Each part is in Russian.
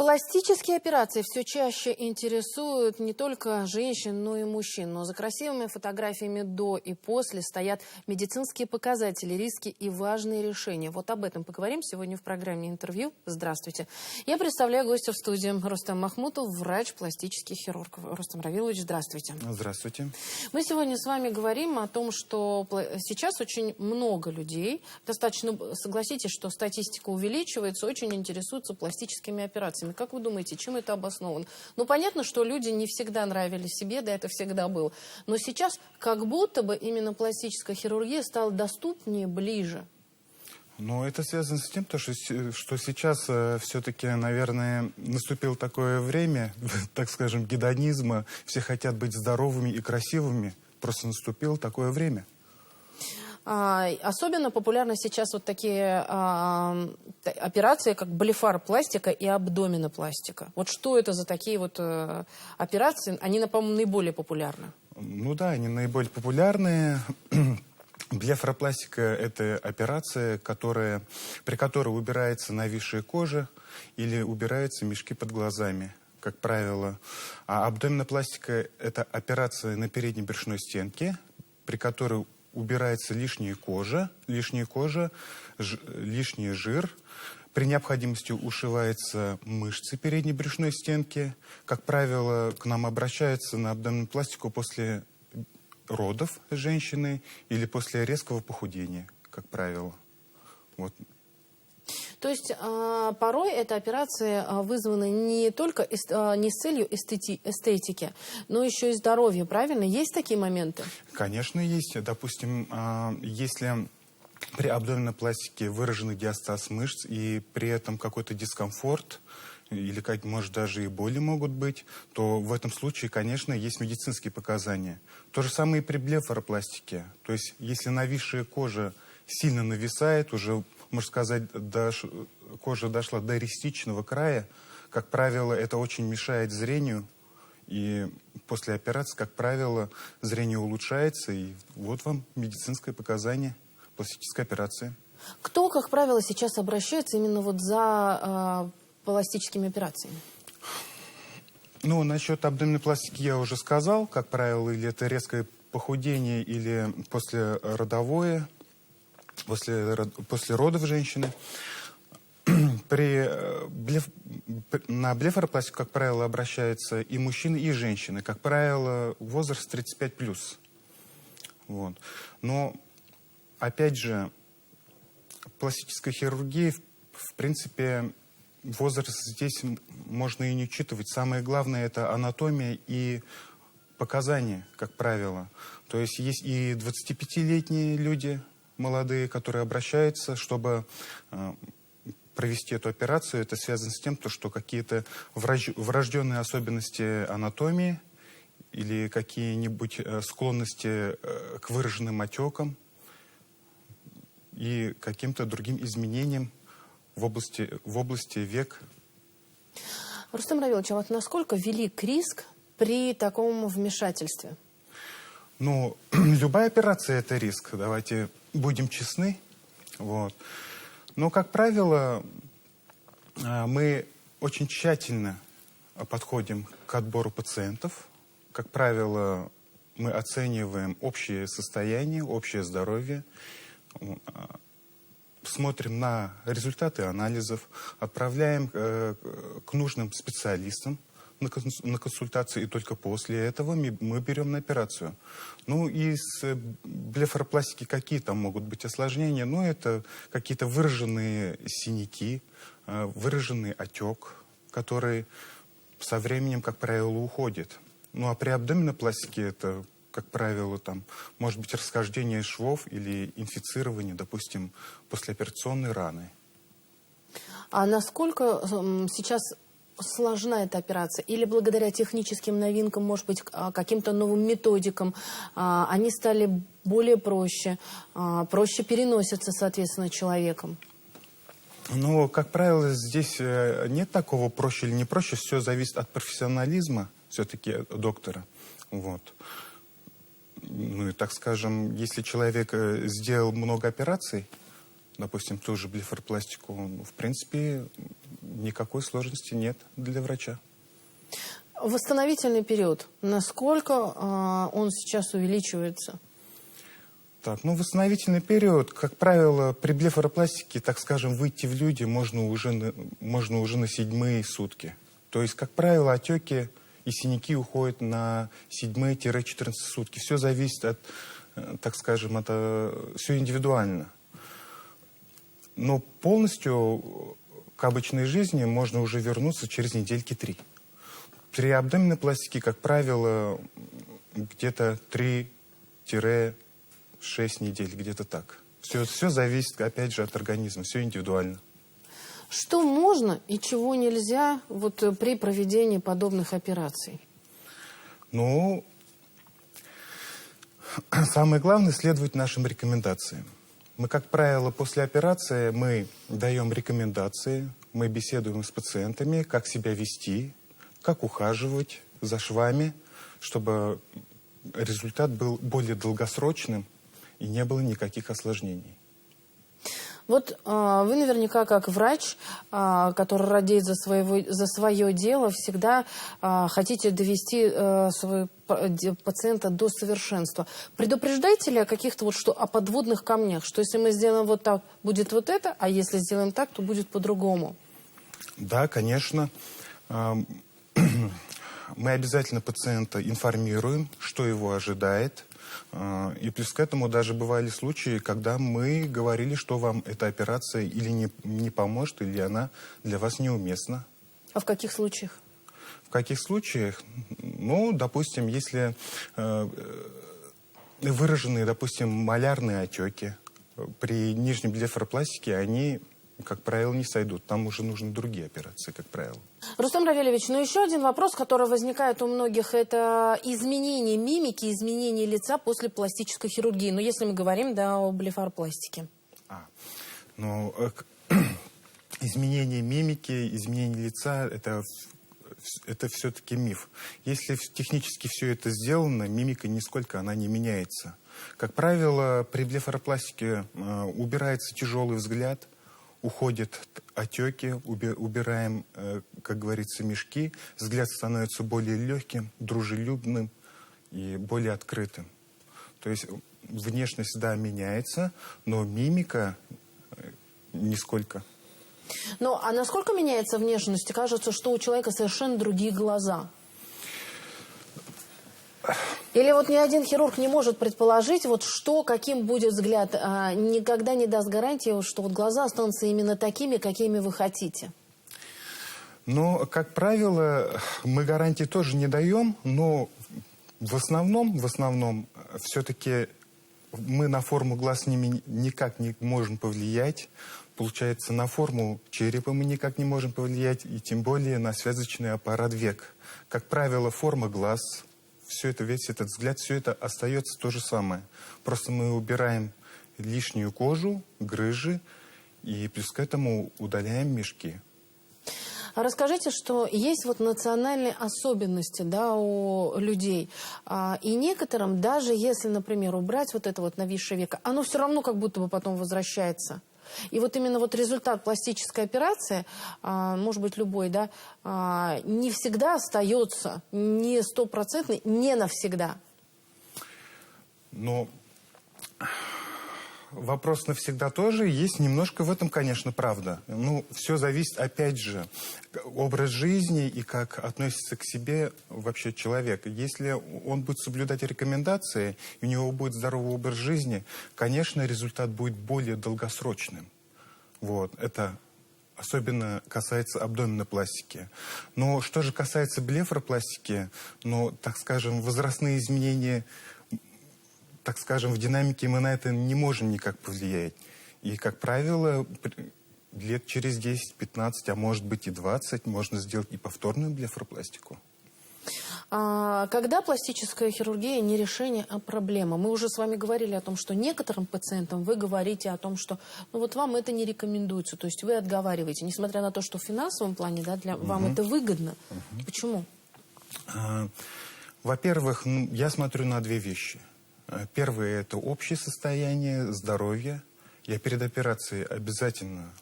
Пластические операции все чаще интересуют не только женщин, но и мужчин. Но за красивыми фотографиями до и после стоят медицинские показатели, риски и важные решения. Вот об этом поговорим сегодня в программе «Интервью». Здравствуйте. Я представляю гостя в студии. Рустам Махмутов, врач, пластический хирург. Рустам Равилович, здравствуйте. Здравствуйте. Мы сегодня с вами говорим о том, что сейчас очень много людей, достаточно, согласитесь, что статистика увеличивается, очень интересуются пластическими операциями. Как вы думаете, чем это обосновано? Ну, понятно, что люди не всегда нравились себе, да, это всегда было. Но сейчас как будто бы именно пластическая хирургия стала доступнее, ближе. Ну, это связано с тем, что сейчас все-таки, наверное, наступило такое время, так скажем, гедонизма. Все хотят быть здоровыми и красивыми. Просто наступило такое время. Особенно популярны сейчас вот такие операции, как блефаропластика и абдоминопластика. Вот что это за такие вот операции? Они, по-моему, наиболее популярны. Ну да, они наиболее популярные. Блефаропластика – это операция, при которой убирается нависшая кожа или убираются мешки под глазами, как правило. А абдоминопластика – это операция на передней брюшной стенке, при которой убирается лишняя кожа, лишний жир. При необходимости ушиваются мышцы передней брюшной стенки. Как правило, к нам обращаются на абдоминопластику после родов женщины или после резкого похудения, как правило. Вот. То есть порой эта операция вызвана не только не с целью эстетики, но еще и здоровья, правильно? Есть такие моменты? Конечно, есть. Допустим, если при абдоминопластике выраженный диастаз мышц и при этом какой-то дискомфорт, или, может, даже и боли могут быть, то в этом случае, конечно, есть медицинские показания. То же самое и при блефаропластике. То есть, если нависшая кожа сильно нависает, уже, можно сказать, кожа дошла до рестичного края, как правило, это очень мешает зрению. И после операции, как правило, зрение улучшается. И вот вам медицинское показание пластической операции. Кто, как правило, сейчас обращается именно вот за пластическими операциями? Ну, насчет абдоминопластики я уже сказал. Как правило, или это резкое похудение, или послеродовое, после родов женщины. На блефаропластику, как правило, обращаются и мужчины, и женщины. Как правило, возраст 35+. Вот. Но, опять же, пластическая хирургия, в принципе, возраст здесь можно и не учитывать. Самое главное – это анатомия и показания, как правило. То есть есть и 25-летние люди, молодые, которые обращаются, чтобы провести эту операцию. Это связано с тем, что какие-то врожденные особенности анатомии или какие-нибудь склонности к выраженным отекам и каким-то другим изменениям в области век. Рустам Равилович, а вот насколько велик риск при таком вмешательстве? Ну, любая операция – это риск. Давайте будем честны. Вот. Но, как правило, мы очень тщательно подходим к отбору пациентов. Как правило, мы оцениваем общее состояние, общее здоровье, смотрим на результаты анализов, отправляем к нужным специалистам на консультацию, и только после этого мы берем на операцию. Ну, из блефаропластики какие там могут быть осложнения? Ну, это какие-то выраженные синяки, выраженный отек, который со временем, как правило, уходит. Ну, а при абдоминопластике это, как правило, там может быть расхождение швов или инфицирование, допустим, послеоперационной раны. А насколько сейчас сложна эта операция? Или благодаря техническим новинкам, может быть, каким-то новым методикам, они стали более проще переносятся, соответственно, человеком? Ну, как правило, здесь нет такого проще или не проще. Все зависит от профессионализма все-таки доктора. Вот. Ну, и, так скажем, если человек сделал много операций, допустим, ту же блефаропластику, в принципе, никакой сложности нет для врача. Восстановительный период. Насколько он сейчас увеличивается? Так, ну, восстановительный период, как правило, при блефаропластике, так скажем, выйти в люди можно уже на 7-е сутки. То есть, как правило, отеки и синяки уходят на 7-14 сутки. Все зависит от, так скажем, все индивидуально. Но полностью к обычной жизни можно уже вернуться через недельки 3. При абдоменной пластике, как правило, где-то 3-6 недель, где-то так. Все зависит, опять же, от организма, все индивидуально. Что можно и чего нельзя вот при проведении подобных операций? Ну, самое главное — следовать нашим рекомендациям. Мы, как правило, после операции мы даем рекомендации, мы беседуем с пациентами, как себя вести, как ухаживать за швами, чтобы результат был более долгосрочным и не было никаких осложнений. Вот вы наверняка как врач, который радеет за свое дело, всегда хотите довести своего пациента до совершенства. Предупреждаете ли о каких-то о подводных камнях, что если мы сделаем вот так, будет вот это, а если сделаем так, то будет по-другому? Да, конечно. Мы обязательно пациента информируем, что его ожидает. И плюс к этому даже бывали случаи, когда мы говорили, что вам эта операция или не поможет, или она для вас неуместна. А в каких случаях? В каких случаях? Ну, допустим, если выраженные, допустим, малярные отеки, при нижней блефаропластике они, как правило, не сойдут. Там уже нужны другие операции, как правило. Рустам Равильевич, ну еще один вопрос, который возникает у многих, это изменение мимики, изменение лица после пластической хирургии. Но если мы говорим, да, о блефаропластике. Изменение мимики, изменение лица – это все-таки миф. Если технически все это сделано, мимика нисколько она не меняется. Как правило, при блефаропластике убирается тяжелый взгляд, уходят отеки, убираем, как говорится, мешки, взгляд становится более легким, дружелюбным и более открытым. То есть внешность, да, меняется, но мимика нисколько. Ну, а насколько меняется внешность? Кажется, что у человека совершенно другие глаза. Или вот ни один хирург не может предположить, каким будет взгляд, никогда не даст гарантии, что глаза останутся именно такими, какими вы хотите? Ну, как правило, мы гарантии тоже не даем, но в основном все-таки мы на форму глаз никак не можем повлиять. Получается, на форму черепа мы никак не можем повлиять, и тем более на связочный аппарат век. Как правило, форма глаз, весь этот взгляд, все это остается то же самое. Просто мы убираем лишнюю кожу, грыжи, и плюс к этому удаляем мешки. Расскажите, что есть национальные особенности, да, у людей. И некоторым, даже если, например, убрать это нависшее веко, оно все равно как будто бы потом возвращается. И именно результат пластической операции, может быть, любой, да, не всегда остается, не стопроцентный, не навсегда. Но вопрос навсегда тоже есть, немножко в этом, конечно, правда. Ну, все зависит, опять же, образ жизни и как относится к себе вообще человек. Если он будет соблюдать рекомендации, и у него будет здоровый образ жизни, конечно, результат будет более долгосрочным. Это особенно касается абдоменной пластики. Но что же касается блефаропластики, так скажем, возрастные изменения, так скажем, в динамике мы на это не можем никак повлиять. И, как правило, лет через 10-15, а может быть и 20, можно сделать и повторную блефаропластику. Когда пластическая хирургия не решение, а проблема? Мы уже с вами говорили о том, что некоторым пациентам вы говорите о том, что вам это не рекомендуется. То есть вы отговариваете, несмотря на то, что в финансовом плане, да, вам это выгодно. Почему? Во-первых, я смотрю на две вещи. Первое – это общее состояние здоровья. Я перед операцией обязательно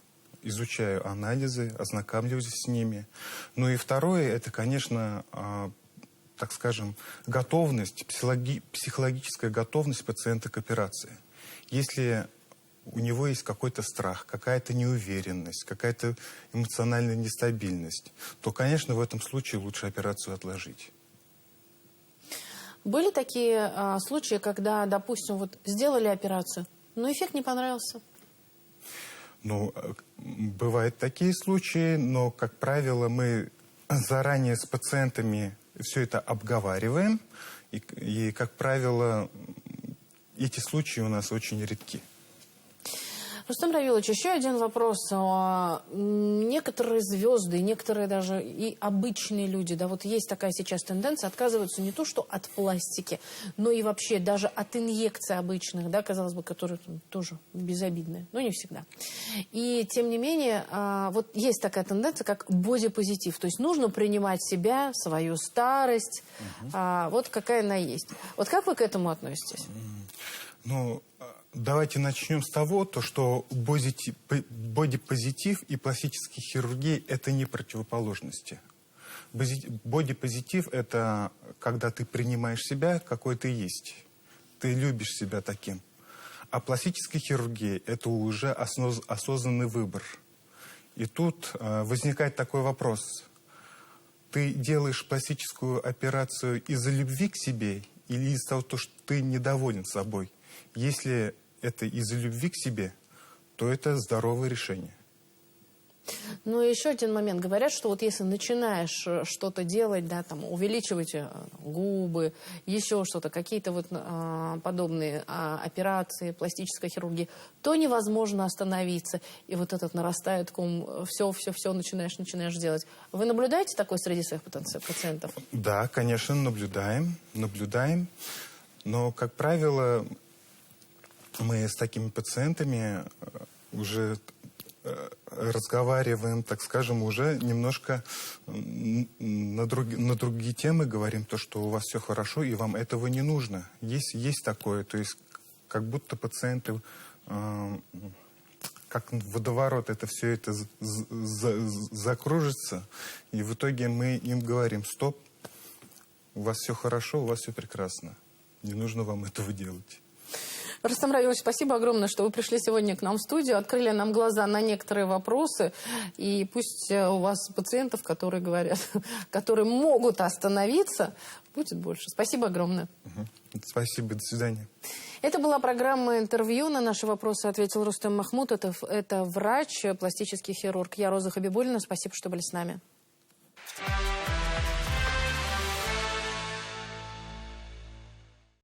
изучаю анализы, ознакомливаюсь с ними. Ну и второе, это, конечно, так скажем, готовность, психологическая готовность пациента к операции. Если у него есть какой-то страх, какая-то неуверенность, какая-то эмоциональная нестабильность, то, конечно, в этом случае лучше операцию отложить. Были такие случаи, когда, допустим, вот сделали операцию, но эффект не понравился? Ну, бывают такие случаи, но, как правило, мы заранее с пациентами все это обговариваем, и как правило, эти случаи у нас очень редки. Рустам Равилович, еще один вопрос. Некоторые звезды, некоторые даже и обычные люди, да, вот есть такая сейчас тенденция, отказываются не то что от пластики, но и вообще даже от инъекций обычных, да, казалось бы, которые тоже безобидные, но не всегда. И тем не менее, вот есть такая тенденция, как бодипозитив, то есть нужно принимать себя, свою старость, вот какая она есть. Вот как вы к этому относитесь? Ну, давайте начнем с того, что бодипозитив и пластическая хирургия – это не противоположности. Бодипозитив – это когда ты принимаешь себя, какой ты есть. Ты любишь себя таким. А пластическая хирургия – это уже осознанный выбор. И тут возникает такой вопрос. Ты делаешь пластическую операцию из-за любви к себе или из-за того, что ты недоволен собой? Если это из-за любви к себе, то это здоровое решение. Ну, и еще один момент. Говорят, что вот если начинаешь что-то делать, да, там, увеличивать губы, еще что-то, какие-то вот подобные операции, пластическая хирургия, то невозможно остановиться. И вот этот нарастает ком, все начинаешь делать. Вы наблюдаете такое среди своих пациентов? Да, конечно, наблюдаем. Но, как правило, мы с такими пациентами уже разговариваем, так скажем, уже немножко на другие темы говорим, то, что у вас все хорошо, и вам этого не нужно. Есть такое, то есть как будто пациенты, как водоворот, это все это закружится, и в итоге мы им говорим: стоп, у вас все хорошо, у вас все прекрасно, не нужно вам этого делать. Рустам Равилович, спасибо огромное, что вы пришли сегодня к нам в студию, открыли нам глаза на некоторые вопросы. И пусть у вас пациентов, которые говорят, которые могут остановиться, будет больше. Спасибо огромное. Спасибо, до свидания. Это была программа «Интервью». На наши вопросы ответил Рустам Махмуд. Это врач, пластический хирург. Я Роза Хабибуллина. Спасибо, что были с нами.